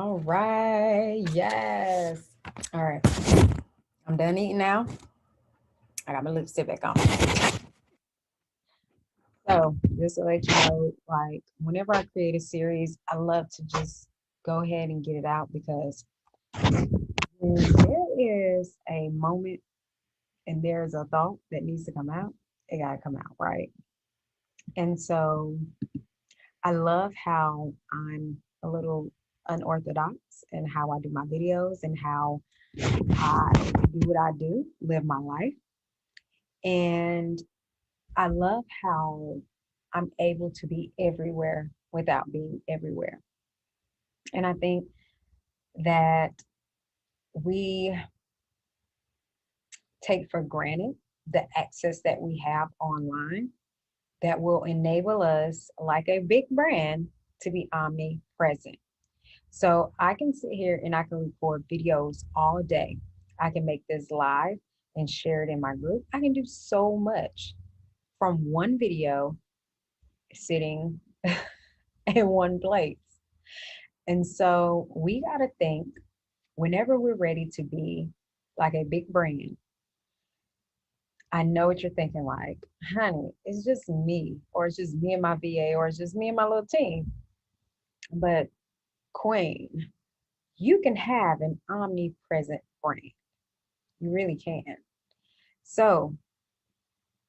All right. Yes. All right. I'm done eating now. I got my lipstick back on. So just to let you know, like whenever I create a series, I love to just go ahead and get it out because when there is a moment and there's a thought that needs to come out, it gotta come out, right? And so I love how I'm a little unorthodox in how I do my videos and how I do what I do, live my life. And I love how I'm able to be everywhere without being everywhere. And I think that we take for granted the access that we have online that will enable us, like a big brand, to be omnipresent. So I can sit here and I can record videos all day. I can make this live and share it in my group. I can do so much from one video sitting in one place. And so we got to think whenever we're ready to be like a big brand. I know what you're thinking, like, honey, it's just me, or it's just me and my VA, or it's just me and my little team. But, Queen, you can have an omnipresent brand. You really can. So,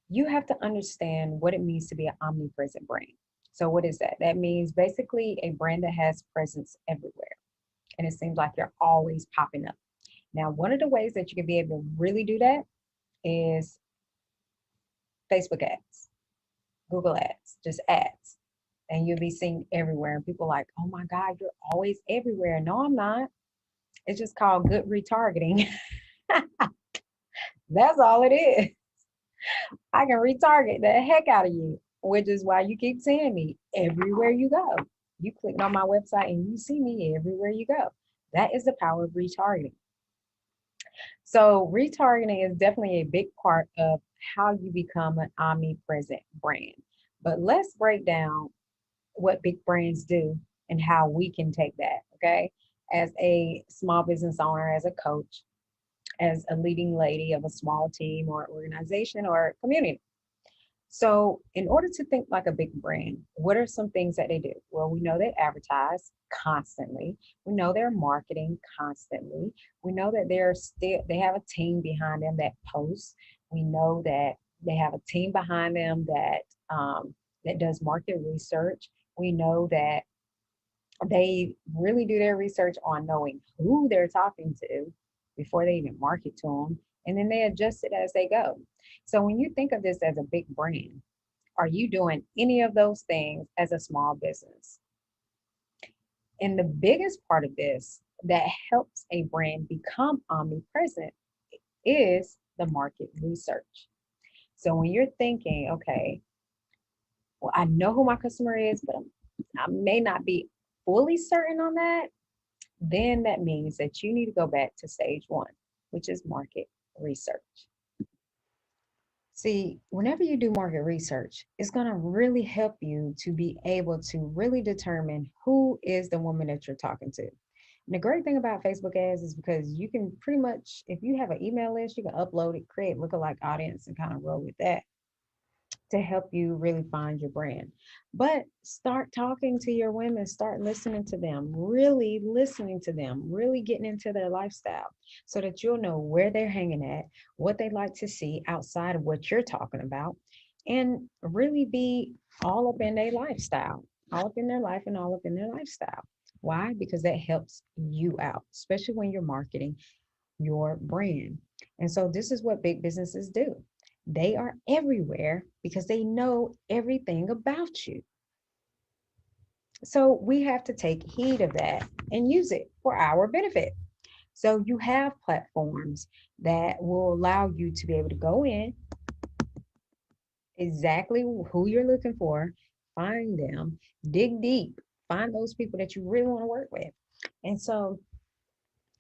you have to understand what it means to be an omnipresent brand. So, what is that? That means basically a brand that has presence everywhere. And it seems like you're always popping up. Now, one of the ways that you can be able to really do that is Facebook ads, Google ads, just ads. And you'll be seen everywhere. And people are like, oh my God, you're always everywhere. No, I'm not. It's just called good retargeting. That's all it is. I can retarget the heck out of you, which is why you keep seeing me everywhere you go. You click on my website and you see me everywhere you go. That is the power of retargeting. So, retargeting is definitely a big part of how you become an omnipresent brand. But let's break down what big brands do and how we can take that, okay? As a small business owner, as a coach, as a leading lady of a small team or organization or community. So, in order to think like a big brand, what are some things that they do? Well, we know they advertise constantly. We know they're marketing constantly. We know that they have a team behind them that posts. We know that they have a team behind them that does market research. We know that they really do their research on knowing who they're talking to before they even market to them, and then they adjust it as they go. So when you think of this as a big brand, are you doing any of those things as a small business? And the biggest part of this that helps a brand become omnipresent is the market research. So when you're thinking, okay, well, I know who my customer is, but I may not be fully certain on that, then that means that you need to go back to stage one, which is market research. See, whenever you do market research, it's going to really help you to be able to really determine who is the woman that you're talking to. And the great thing about Facebook ads is because you can pretty much, if you have an email list, you can upload it, create lookalike audience, and kind of roll with that to help you really find your brand. But start talking to your women, start listening to them, really listening to them, really getting into their lifestyle so that you'll know where they're hanging at, what they like to see outside of what you're talking about, and really be all up in their lifestyle, all up in their life and all up in their lifestyle. Why? Because that helps you out, especially when you're marketing your brand. And so this is what big businesses do. They are everywhere because they know everything about you. So we have to take heed of that and use it for our benefit. So you have platforms that will allow you to be able to go in exactly who you're looking for, find them, dig deep, find those people that you really want to work with. And so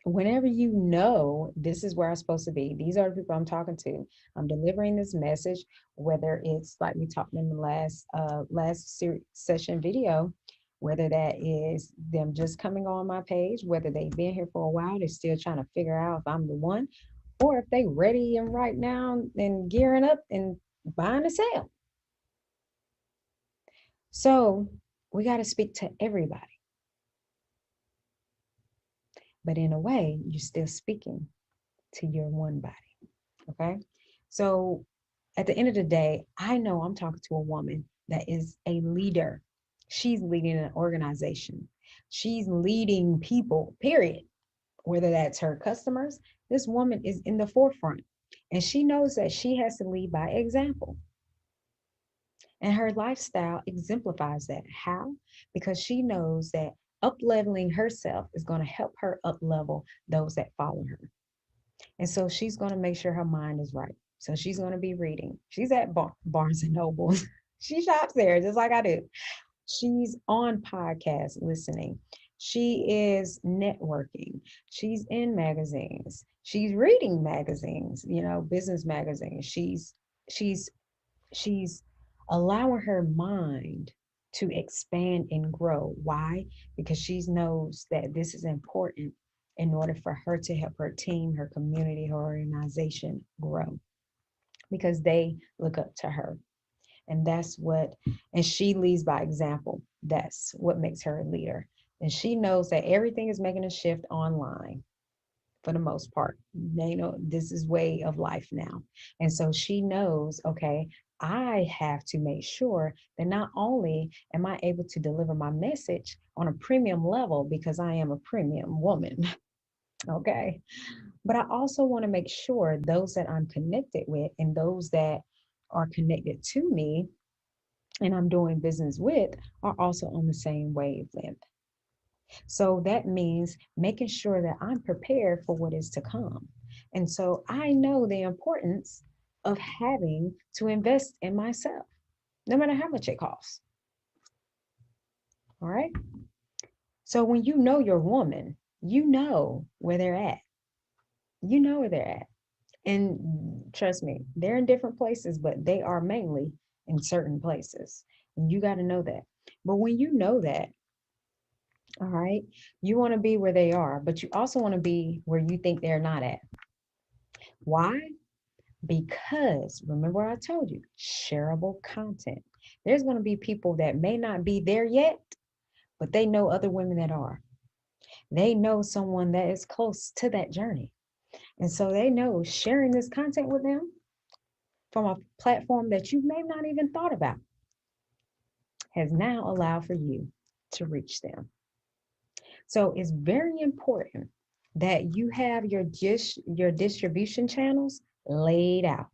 whenever you know this is where I'm supposed to be, these are the people I'm talking to. I'm delivering this message, whether it's like we talked in the last session video, whether that is them just coming on my page, whether they've been here for a while, they're still trying to figure out if I'm the one, or if they ready and right now and gearing up and buying a sale. So we got to speak to everybody. But in a way, you're still speaking to your one body. Okay. So at the end of the day, I know I'm talking to a woman that is a leader. She's leading an organization. She's leading people, period. Whether that's her customers, this woman is in the forefront. And she knows that she has to lead by example. And her lifestyle exemplifies that. How? Because she knows that up leveling herself is going to help her up level those that follow her. And so she's going to make sure her mind is right. So she's going to be reading. She's at Barnes and Nobles. She shops there just like I do. She's on podcasts listening. She is networking. She's in magazines. She's reading magazines, business magazines. She's she's allowing her mind to expand and grow. Why? Because she knows that this is important in order for her to help her team, her community, her organization grow, because they look up to her. And and she leads by example. That's what makes her a leader. And she knows that everything is making a shift online for the most part. They know this is way of life now. And so she knows, okay, I have to make sure that not only am I able to deliver my message on a premium level because I am a premium woman, okay, but I also want to make sure those that I'm connected with and those that are connected to me and I'm doing business with are also on the same wavelength. So that means making sure that I'm prepared for what is to come. And so I know the importance of having to invest in myself, no matter how much it costs. All right. So when you know your woman, you know where they're at. You know where they're at. And trust me, they're in different places, but they are mainly in certain places. And you got to know that. But when you know that, all right, you want to be where they are, but you also want to be where you think they're not at. Why? Because remember what I told you, shareable content. There's going to be people that may not be there yet, but they know other women that are. They know someone that is close to that journey. And so they know sharing this content with them from a platform that you may not even thought about has now allowed for you to reach them. So it's very important that you have your distribution channels laid out.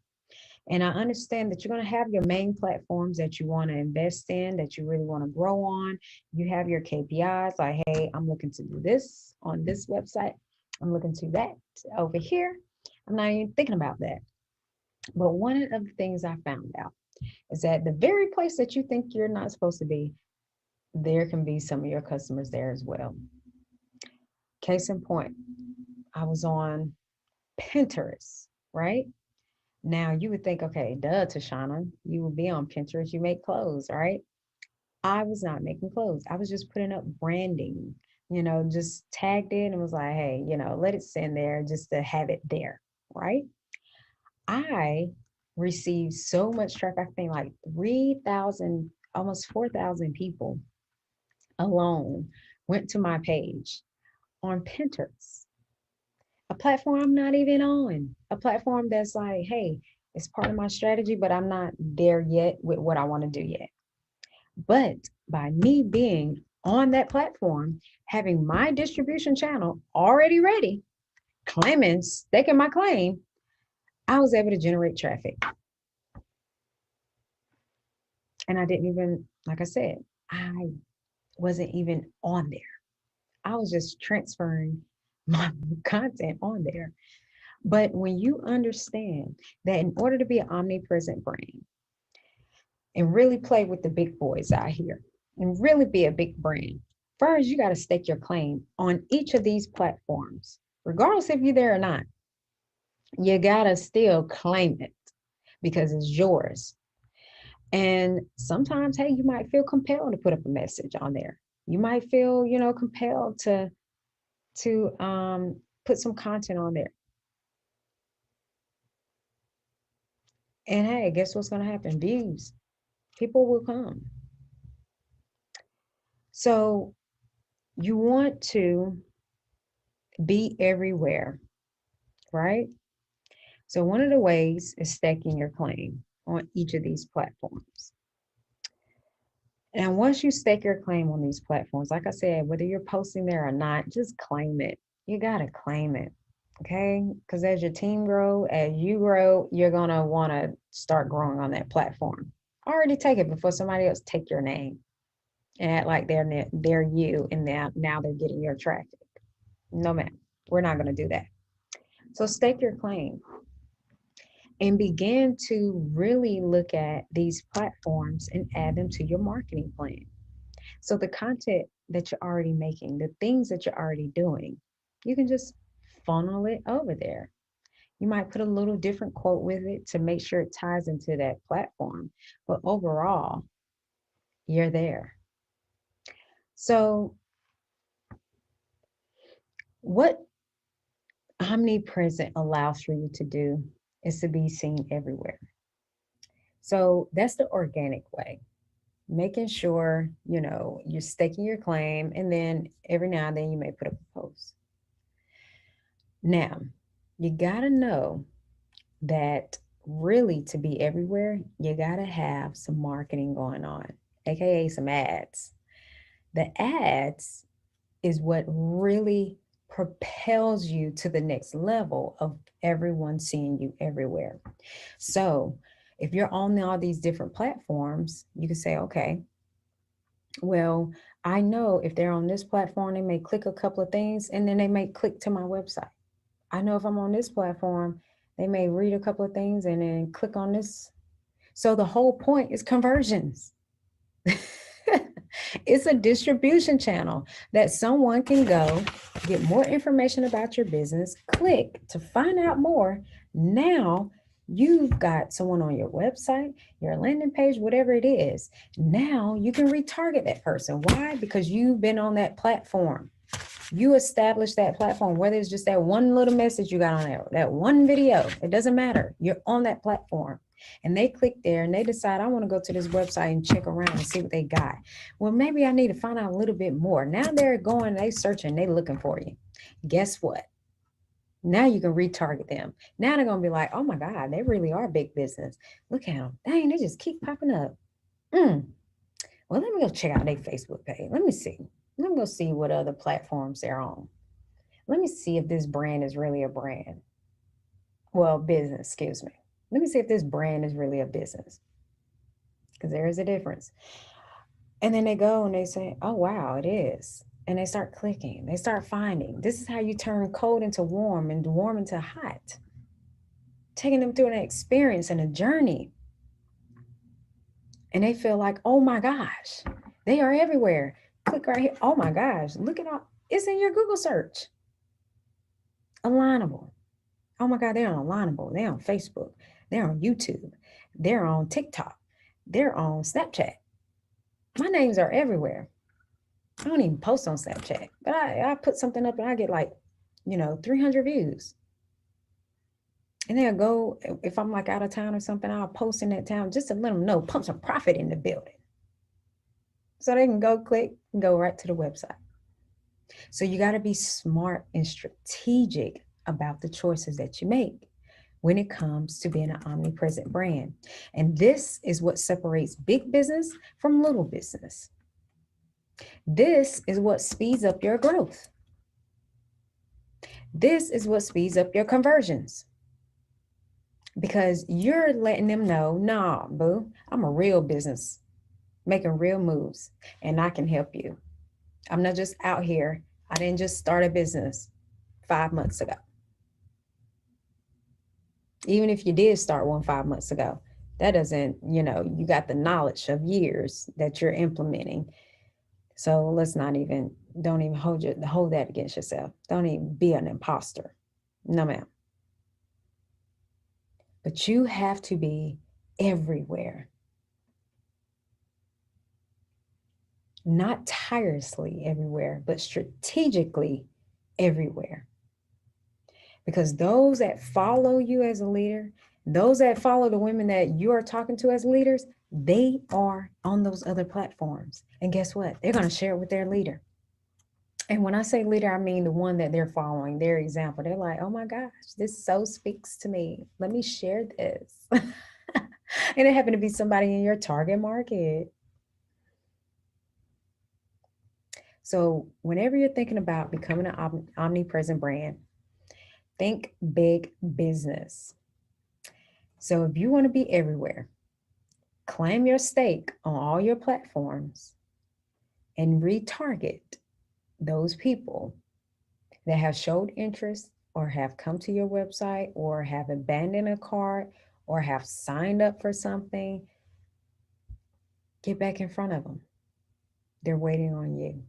And I understand that you're going to have your main platforms that you want to invest in, that you really want to grow on. You have your KPIs like, hey, I'm looking to do this on this website. I'm looking to that over here. I'm not even thinking about that. But one of the things I found out is that the very place that you think you're not supposed to be, there can be some of your customers there as well. Case in point, I was on Pinterest, right? Now you would think, okay, duh, Tashana, you would be on Pinterest, you make clothes, right? I was not making clothes. I was just putting up branding, just tagged it and was like, hey, let it sit there just to have it there, right? I received so much traffic, I think like 3,000, almost 4,000 people alone went to my page on Pinterest, a platform I'm not even on, a platform that's like, hey, it's part of my strategy, but I'm not there yet with what I want to do yet. But by me being on that platform, having my distribution channel already ready, claiming, staking my claim, I was able to generate traffic. And I didn't even, like I said, I wasn't even on there. I was just transferring my content on there. But when you understand that in order to be an omnipresent brand and really play with the big boys out here and really be a big brand, first you got to stake your claim on each of these platforms, regardless if you're there or not. You got to still claim it because it's yours. And sometimes, hey, you might feel compelled to put up a message on there. You might feel, compelled to put some content on there. And hey, guess what's going to happen? Views. People will come. So you want to be everywhere, right? So one of the ways is staking your claim on each of these platforms. And once you stake your claim on these platforms, like I said, whether you're posting there or not, just claim it. You got to claim it. Okay. Because as your team grow, as you grow, you're going to want to start growing on that platform. Already take it before somebody else take your name and act like they're you, and now they're getting your traffic. No, ma'am. We're not going to do that. So stake your claim and begin to really look at these platforms and add them to your marketing plan. So the content that you're already making, the things that you're already doing, you can just funnel it over there. You might put a little different quote with it to make sure it ties into that platform. But overall, you're there. So what omnipresent allows for you to do is to be seen everywhere. So that's the organic way, making sure, you're staking your claim, and then every now and then you may put up a post. Now, you got to know that really to be everywhere, you got to have some marketing going on, AKA some ads. The ads is what really propels you to the next level of everyone seeing you everywhere. So if you're on all these different platforms, you can say, okay, well, I know if they're on this platform, they may click a couple of things and then they may click to my website. I know if I'm on this platform, they may read a couple of things and then click on this. So the whole point is conversions. It's a distribution channel that someone can go get more information about your business, click to find out more. Now you've got someone on your website, your landing page, whatever it is. Now you can retarget that person. Why? Because you've been on that platform. You establish that platform, whether it's just that one little message you got on there, that one video, it doesn't matter. You're on that platform. And they click there and they decide, I want to go to this website and check around and see what they got. Well, maybe I need to find out a little bit more. Now they're going, they searching, they looking for you. Guess what? Now you can retarget them. Now they're going to be like, oh my God, they really are big business. Look at them. Dang, they just keep popping up. Well, let me go check out their Facebook page. Let me see. Let me go see what other platforms they're on. Let me see if this brand is really a brand. Well, business, excuse me. Let me see if this brand is really a business, because there is a difference. And then they go and they say, oh, wow, it is. And they start clicking. They start finding. This is how you turn cold into warm and warm into hot. Taking them through an experience and a journey. And they feel like, oh my gosh, they are everywhere. Click right here. Oh my gosh, look at all. It's in your Google search. Alignable. Oh my God, they're on Alignable. They're on Facebook. They're on YouTube. They're on TikTok. They're on Snapchat. My names are everywhere. I don't even post on Snapchat, but I put something up and I get like, 300 views. And they'll go, if I'm like out of town or something, I'll post in that town just to let them know, pump some profit in the building. So they can go click and go right to the website. So you got to be smart and strategic about the choices that you make when it comes to being an omnipresent brand. And this is what separates big business from little business. This is what speeds up your growth. This is what speeds up your conversions. Because you're letting them know, nah, boo, I'm a real business, making real moves, and I can help you. I'm not just out here. I didn't just start a business 5 months ago. Even if you did start one 5 months ago, that doesn't, you got the knowledge of years that you're implementing. So don't even hold that against yourself. Don't even be an imposter. No, ma'am. But you have to be everywhere. not tirelessly everywhere, but strategically everywhere. Because those that follow you as a leader, those that follow the women that you are talking to as leaders, they are on those other platforms. And guess what? They're going to share it with their leader. And when I say leader, I mean the one that they're following, their example. They're like, oh my gosh, this so speaks to me. Let me share this. And it happened to be somebody in your target market. So whenever you're thinking about becoming an omnipresent brand, think big business. So if you want to be everywhere, claim your stake on all your platforms and retarget those people that have showed interest or have come to your website or have abandoned a cart or have signed up for something. Get back in front of them. They're waiting on you.